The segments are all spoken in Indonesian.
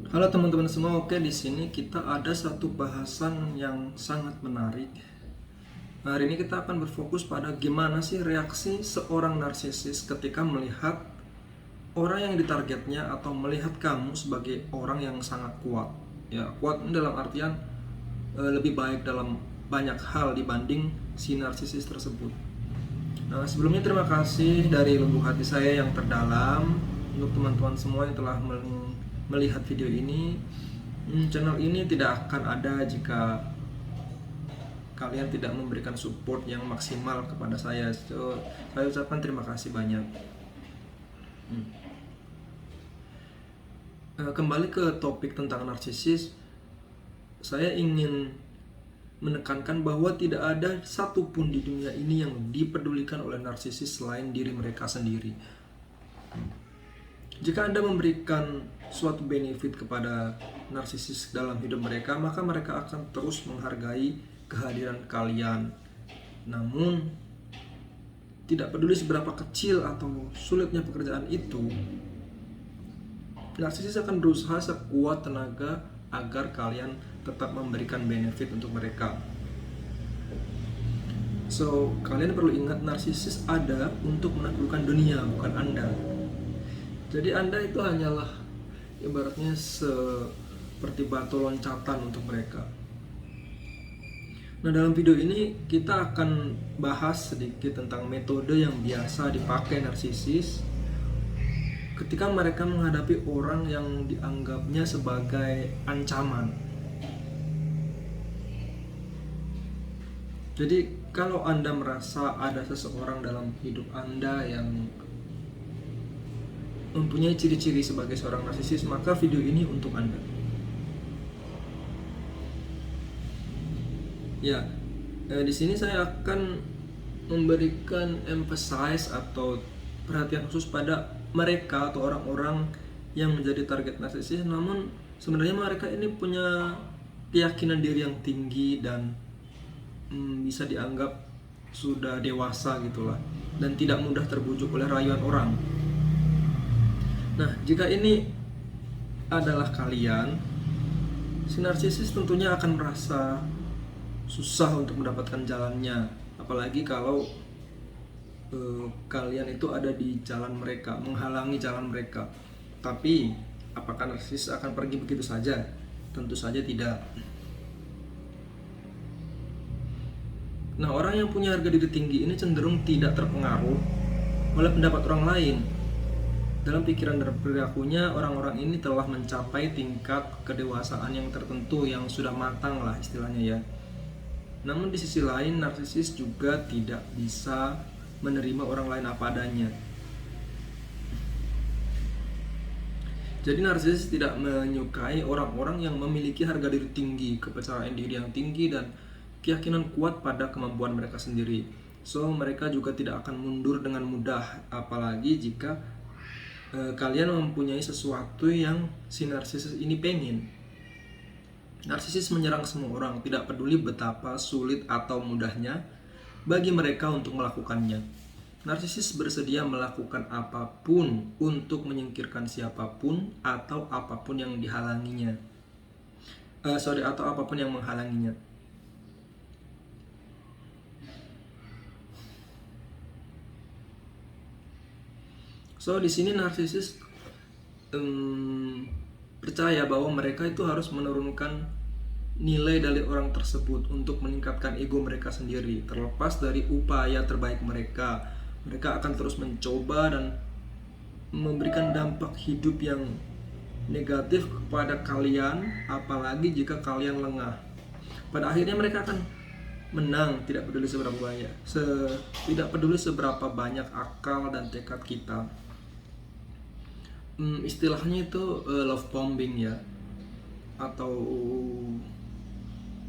Halo teman-teman semua, oke di sini kita ada satu bahasan yang sangat menarik. Hari ini kita akan berfokus pada gimana sih reaksi seorang narsisis ketika melihat orang yang ditargetnya atau melihat kamu sebagai orang yang sangat kuat. Ya, kuat ini dalam artian lebih baik dalam banyak hal dibanding si narsisis tersebut. Nah, sebelumnya terima kasih dari lubuk hati saya yang terdalam untuk teman-teman semua yang telah melihat video ini. Channel ini tidak akan ada jika kalian tidak memberikan support yang maksimal kepada saya. So, saya ucapkan terima kasih banyak. Kembali ke topik tentang narsisis, saya ingin menekankan bahwa tidak ada satupun di dunia ini yang dipedulikan oleh narsisis selain diri mereka sendiri. Jika Anda memberikan suatu benefit kepada narsisis dalam hidup mereka, maka mereka akan terus menghargai kehadiran kalian. Namun, tidak peduli seberapa kecil atau sulitnya pekerjaan itu, narsisis akan berusaha sekuat tenaga agar kalian tetap memberikan benefit untuk mereka. So, kalian perlu ingat narsisis ada untuk menaklukkan dunia, bukan Anda. Jadi Anda itu hanyalah ibaratnya seperti batu loncatan untuk mereka. Nah, dalam video ini kita akan bahas sedikit tentang metode yang biasa dipakai narsisis ketika mereka menghadapi orang yang dianggapnya sebagai ancaman. Jadi, kalau Anda merasa ada seseorang dalam hidup Anda yang mempunyai ciri-ciri sebagai seorang narsisis, maka video ini untuk Anda. Ya, di sini saya akan memberikan emphasize atau perhatian khusus pada mereka atau orang-orang yang menjadi target narsisis, namun sebenarnya mereka ini punya keyakinan diri yang tinggi dan bisa dianggap sudah dewasa gitulah, dan tidak mudah terbujuk oleh rayuan orang. Nah, jika ini adalah kalian, si narsisis tentunya akan merasa susah untuk mendapatkan jalannya, apalagi kalau kalian itu ada di jalan mereka, menghalangi jalan mereka. Tapi apakah narsisis akan pergi begitu saja? Tentu saja tidak. Nah, orang yang punya harga diri tinggi ini cenderung tidak terpengaruh oleh pendapat orang lain. Dalam pikiran dan perilakunya, orang-orang ini telah mencapai tingkat kedewasaan yang tertentu, yang sudah matang lah istilahnya ya. Namun di sisi lain, narsisis juga tidak bisa menerima orang lain apa adanya. Jadi narsisis tidak menyukai orang-orang yang memiliki harga diri tinggi, kepercayaan diri yang tinggi, dan keyakinan kuat pada kemampuan mereka sendiri. So, mereka juga tidak akan mundur dengan mudah, apalagi jika kalian mempunyai sesuatu yang si narsisis ini pengen. Narsisis menyerang semua orang, tidak peduli betapa sulit atau mudahnya bagi mereka untuk melakukannya. Narsisis bersedia melakukan apapun untuk menyingkirkan siapapun atau apapun yang dihalanginya. Atau apapun yang menghalanginya. So, di sini narsisis percaya bahwa mereka itu harus menurunkan nilai dari orang tersebut untuk meningkatkan ego mereka sendiri. Terlepas dari upaya terbaik mereka, mereka akan terus mencoba dan memberikan dampak hidup yang negatif kepada kalian, apalagi jika kalian lengah. Pada akhirnya mereka akan menang, tidak peduli seberapa banyak akal dan tekad kita. Istilahnya itu love bombing ya, atau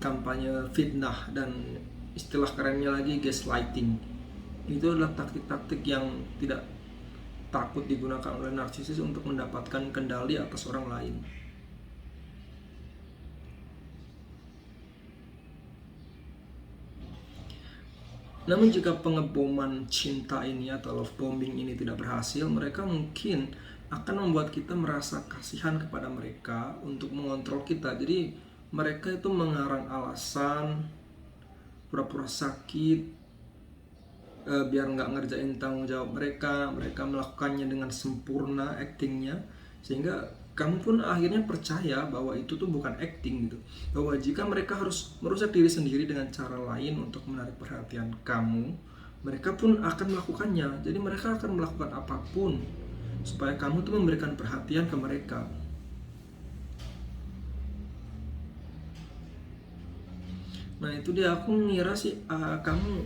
kampanye fitnah, dan istilah kerennya lagi gaslighting. Itu adalah taktik-taktik yang tidak takut digunakan oleh narsisis untuk mendapatkan kendali atas orang lain. Namun jika pengeboman cinta ini atau love bombing ini tidak berhasil, mereka mungkin akan membuat kita merasa kasihan kepada mereka untuk mengontrol kita. Jadi mereka itu mengarang alasan, pura-pura sakit, biar nggak ngerjain tanggung jawab mereka. Mereka melakukannya dengan sempurna actingnya, sehingga kamu pun akhirnya percaya bahwa itu tuh bukan acting gitu. Bahwa jika mereka harus merusak diri sendiri dengan cara lain untuk menarik perhatian kamu, mereka pun akan melakukannya. Jadi mereka akan melakukan apapun supaya kamu tuh memberikan perhatian ke mereka. Nah itu dia, aku ngira sih kamu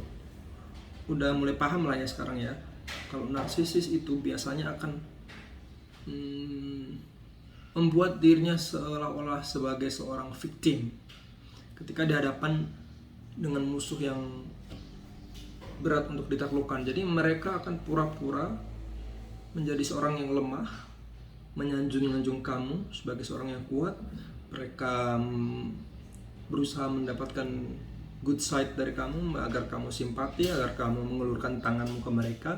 udah mulai paham lah ya sekarang ya. Kalau narsisis itu biasanya akan membuat dirinya seolah-olah sebagai seorang victim ketika dihadapan dengan musuh yang berat untuk ditaklukkan. Jadi mereka akan pura-pura menjadi seorang yang lemah, menyanjung-nyanjung kamu sebagai seorang yang kuat. Mereka berusaha mendapatkan good side dari kamu agar kamu simpati, agar kamu mengulurkan tanganmu ke mereka.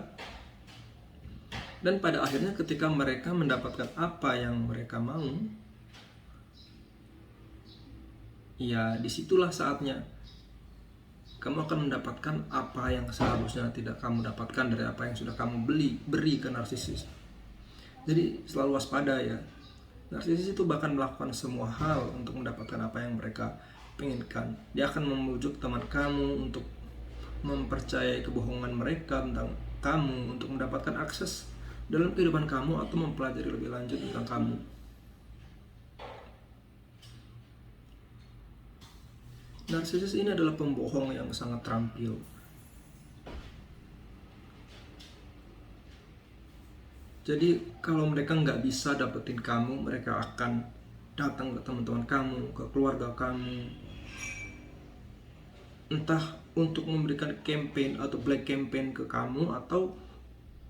Dan pada akhirnya ketika mereka mendapatkan apa yang mereka mau, ya disitulah saatnya kamu akan mendapatkan apa yang seharusnya tidak kamu dapatkan dari apa yang sudah kamu beri ke narsisis. Jadi selalu waspada ya. Narsisis itu bahkan melakukan semua hal untuk mendapatkan apa yang mereka inginkan. Dia akan membujuk teman kamu untuk mempercayai kebohongan mereka tentang kamu untuk mendapatkan akses dalam kehidupan kamu atau mempelajari lebih lanjut tentang kamu. Narsisis ini adalah pembohong yang sangat terampil. Jadi kalau mereka nggak bisa dapetin kamu, mereka akan datang ke teman-teman kamu, ke keluarga kamu, entah untuk memberikan campaign atau black campaign ke kamu, atau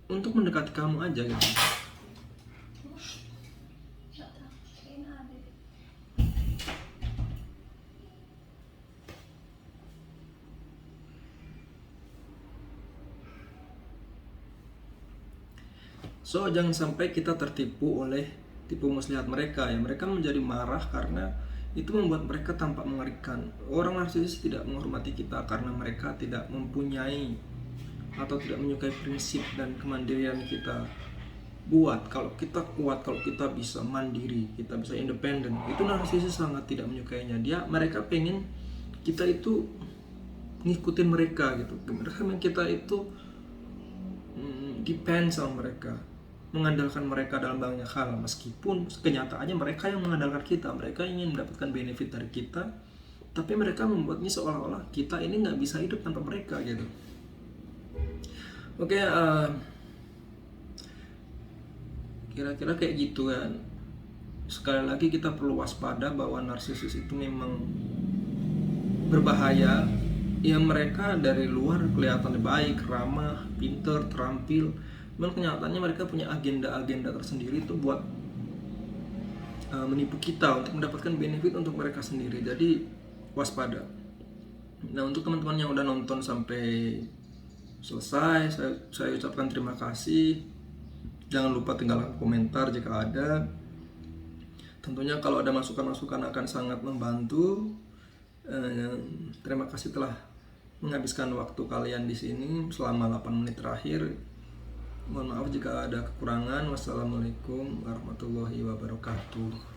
untuk mendekati kamu aja gitu. So jangan sampai kita tertipu oleh tipu muslihat mereka ya. Mereka menjadi marah karena itu membuat mereka tampak mengerikan. Orang narsisis tidak menghormati kita karena mereka tidak mempunyai atau tidak menyukai prinsip dan kemandirian kita. Buat kalau kita kuat, kalau kita bisa mandiri, kita bisa independen, itu narsisis sangat tidak menyukainya. Mereka pengen kita itu ngikutin mereka gitu. Mereka pengen kita itu depend sama mereka, mengandalkan mereka dalam banyak hal, meskipun kenyataannya mereka yang mengandalkan kita. Mereka ingin mendapatkan benefit dari kita, tapi mereka membuatnya seolah-olah kita ini nggak bisa hidup tanpa mereka gitu. Oke, kira-kira kayak gitu kan. Sekali lagi kita perlu waspada bahwa narsisis itu memang berbahaya. Ya mereka dari luar kelihatan baik, ramah, pinter, terampil, memang kenyataannya mereka punya agenda-agenda tersendiri itu buat menipu kita untuk mendapatkan benefit untuk mereka sendiri. Jadi waspada. Nah untuk teman-teman yang udah nonton sampai selesai, saya ucapkan terima kasih. Jangan lupa tinggalkan komentar jika ada. Tentunya kalau ada masukan-masukan akan sangat membantu. Terima kasih telah menghabiskan waktu kalian di sini selama 8 menit terakhir. Mohon maaf jika ada kekurangan. Wassalamualaikum warahmatullahi wabarakatuh.